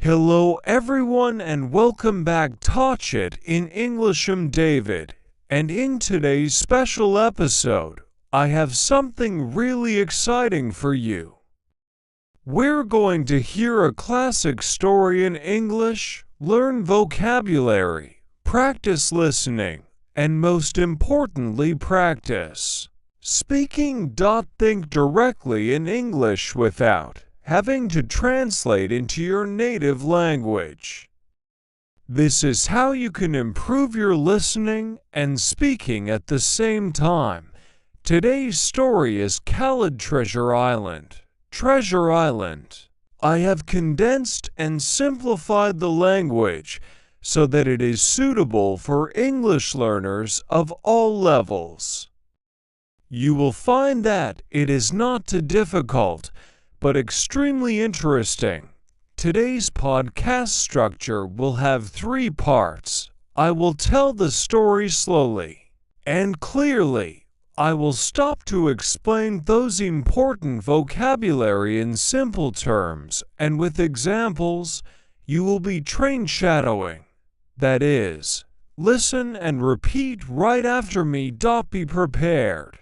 Hello everyone and welcome back Touch It in English. I'm David, and in today's special episode, I have something really exciting for you. We're going to hear a classic story in English, learn vocabulary, practice listening, and most importantly practice speaking. Think directly in English without having to translate into your native language. This is how you can improve your listening and speaking at the same time. Today's story is called Treasure Island. Treasure Island. I have condensed and simplified the language so that it is suitable for English learners of all levels. You will find that it is not too difficult, but extremely interesting. Today's podcast structure will have 3 parts. I will tell the story slowly and clearly. I will stop to explain those important vocabulary in simple terms, and with examples, you will be trained shadowing. That is, listen and repeat right after me. Be prepared.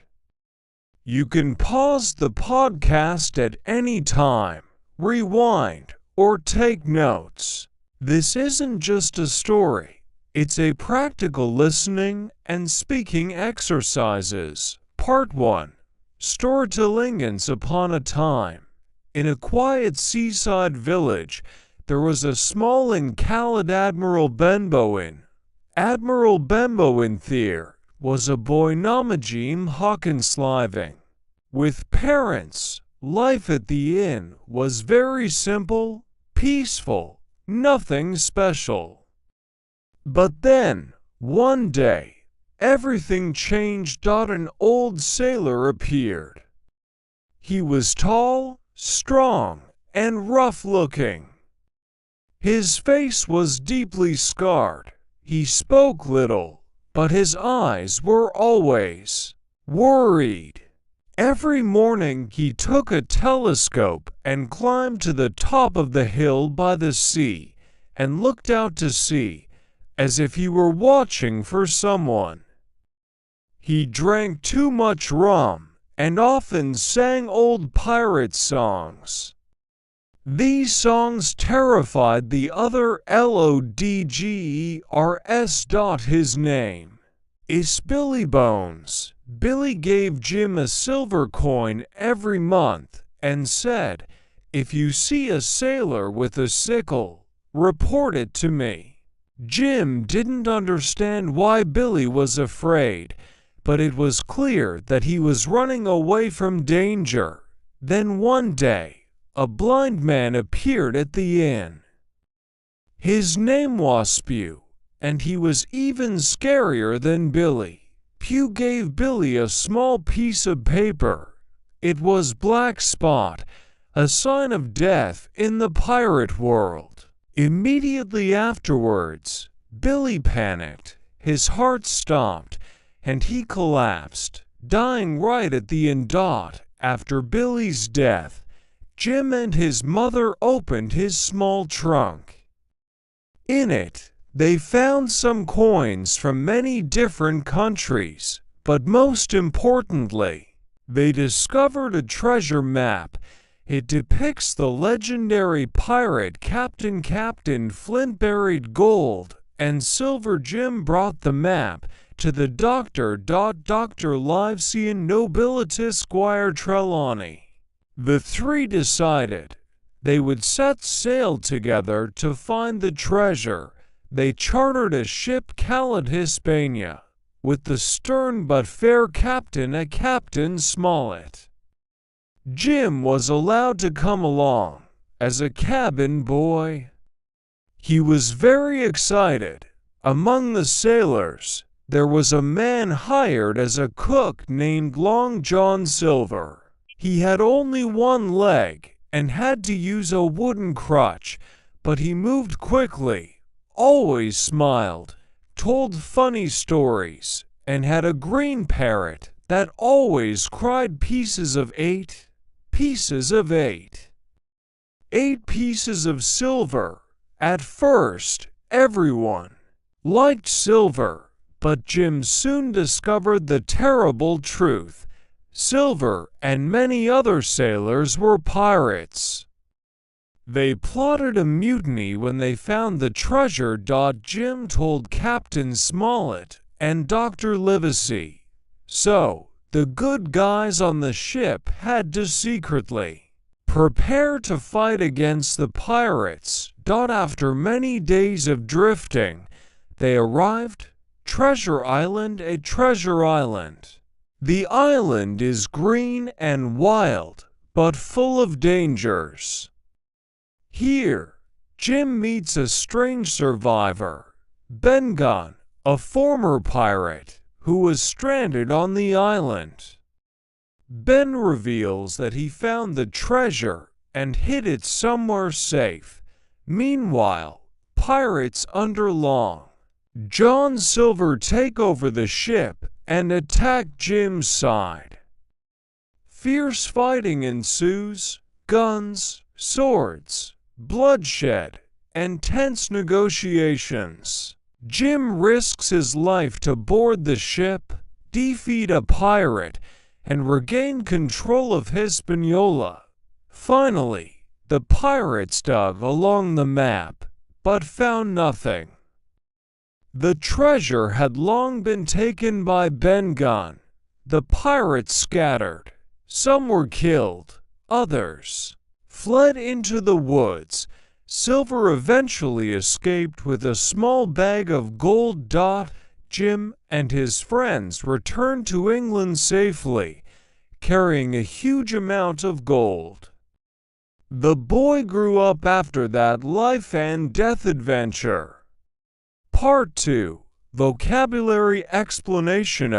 You can pause the podcast at any time, rewind, or take notes. This isn't just a story, it's a practical listening and speaking exercises. Part 1. Storytelling. Once upon a time, in a quiet seaside village, there was a small and called Admiral Benbow. Admiral Benbow there was a boy named Jim Hawkins living with parents. Life at the inn was very simple, peaceful, nothing special. But then, one day, everything changed. An old sailor appeared. He was tall, strong, and rough-looking. His face was deeply scarred. He spoke little, but his eyes were always worried. Every morning he took a telescope and climbed to the top of the hill by the sea and looked out to sea as if he were watching for someone. He drank too much rum and often sang old pirate songs. These songs terrified the other lodgers. His name is Billy Bones. Billy gave Jim a silver coin every month and said, "If you see a sailor with a sickle, report it to me." Jim didn't understand why Billy was afraid, but it was clear that he was running away from danger. Then one day, a blind man appeared at the inn. His name was Pew, and he was even scarier than Billy. Pew gave Billy a small piece of paper. It was black spot, a sign of death in the pirate world. Immediately afterwards, Billy panicked, his heart stopped, and he collapsed, dying right at the end. After Billy's death, Jim and his mother opened his small trunk. In it, they found some coins from many different countries, but most importantly, they discovered a treasure map. It depicts the legendary pirate Captain Flint. Buried gold and silver. Jim brought the map to the doctor. Dr. Livesey and Nobilitas Squire Trelawney. The 3 decided they would set sail together to find the treasure. They chartered a ship called Hispania, with the stern but fair captain, a Captain Smollett. Jim was allowed to come along as a cabin boy. He was very excited. Among the sailors, there was a man hired as a cook named Long John Silver. He had only one leg and had to use a wooden crutch, but he moved quickly, always smiled, told funny stories, and had a green parrot that always cried. Pieces of 8. 8 pieces of silver At first, everyone liked Silver, but Jim soon discovered the terrible truth. Silver and many other sailors were pirates. They plotted a mutiny when they found the treasure. Jim told Captain Smollett and Dr. Livesey. So, the good guys on the ship had to secretly prepare to fight against the pirates. After many days of drifting, they arrived Treasure Island, a treasure island. The island is green and wild, but full of dangers. Here, Jim meets a strange survivor, Ben Gunn, a former pirate, who was stranded on the island. Ben reveals that he found the treasure and hid it somewhere safe. Meanwhile, pirates under Long John Silver take over the ship and attack Jim's side. Fierce fighting ensues, guns, swords, bloodshed, and tense negotiations. Jim risks his life to board the ship, defeat a pirate, and regain control of Hispaniola. Finally, the pirates dug along the map, but found nothing. The treasure had long been taken by Ben Gunn. The pirates scattered. Some were killed, others fled into the woods. Silver eventually escaped with a small bag of gold. Jim and his friends returned to England safely, carrying a huge amount of gold. The boy grew up after that life and death adventure. Part 2. Vocabulary Explanation.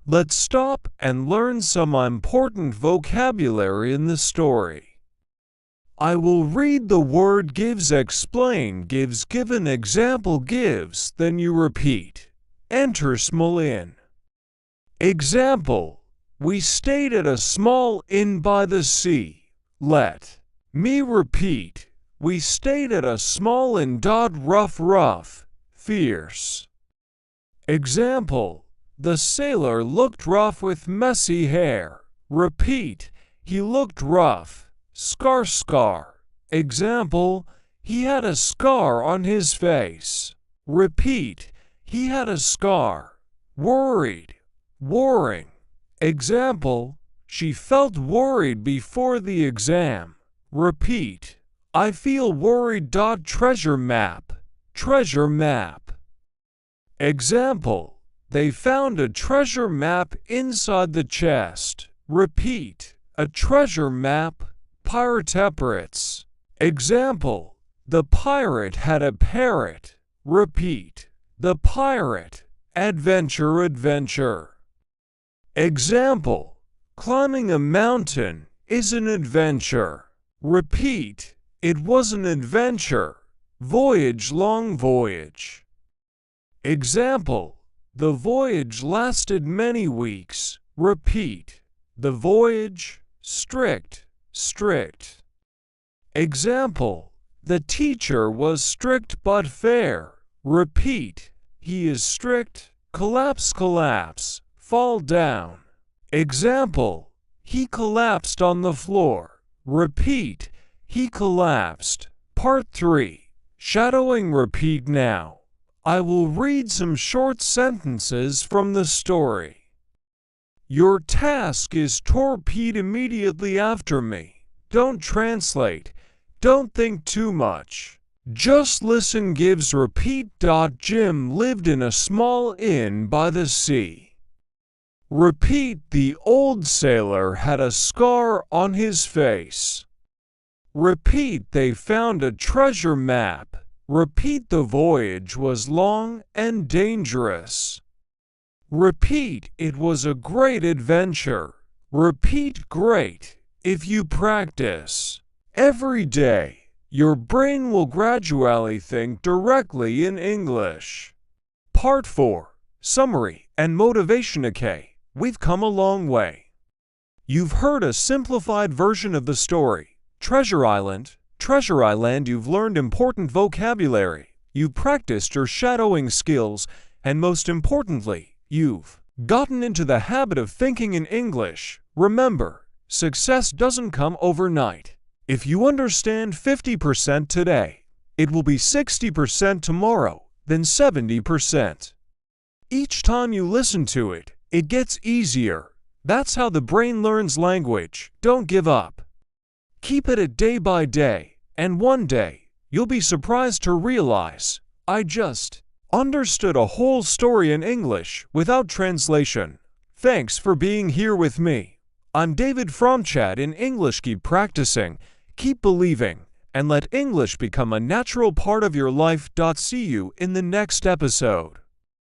Let's stop and learn some important vocabulary in the story. I will read the word gives, explain gives, given, example gives, then you repeat. Enter small inn. Example: we stayed at a small inn by the sea. Let me repeat. We stayed at a small inn. Rough, fierce. Example: the sailor looked rough with messy hair. Repeat. He looked rough. Scar. Example: he had a scar on his face. Repeat. He had a scar. Worried. Worrying. Example: she felt worried before the exam. Repeat. I feel worried. Treasure map. Treasure map. Example: they found a treasure map inside the chest. Repeat. A treasure map. Pirates. Example: the pirate had a parrot. Repeat. The pirate. Adventure. Example: climbing a mountain is an adventure. Repeat. It was an adventure. Voyage, long voyage. Example: the voyage lasted many weeks. Repeat. The voyage. Strict. Example: the teacher was strict but fair. Repeat. He is strict. Collapse, fall down. Example: he collapsed on the floor. Repeat. He collapsed. Part 3. Shadowing. Repeat now. I will read some short sentences from the story. Your task is to repeat immediately after me. Don't translate. Don't think too much. Just listen. Gives, repeat. Jim lived in a small inn by the sea. Repeat. The old sailor had a scar on his face. Repeat. They found a treasure map. Repeat. The voyage was long and dangerous. Repeat. It was a great adventure. Repeat. Great. If you practice every day, your brain will gradually think directly in English. Part 4. Summary and motivation. Okay, we've come a long way. You've heard a simplified version of the story, Treasure Island, Treasure Island, you've learned important vocabulary, you've practiced your shadowing skills, and most importantly, you've gotten into the habit of thinking in English. Remember, success doesn't come overnight. If you understand 50% today, it will be 60% tomorrow, then 70%. Each time you listen to it, it gets easier. That's how the brain learns language. Don't give up. Keep at it day by day, and one day, you'll be surprised to realize, I just understood a whole story in English without translation. Thanks for being here with me. I'm David from Chat in English. Keep practicing, keep believing, and let English become a natural part of your life. See you in the next episode.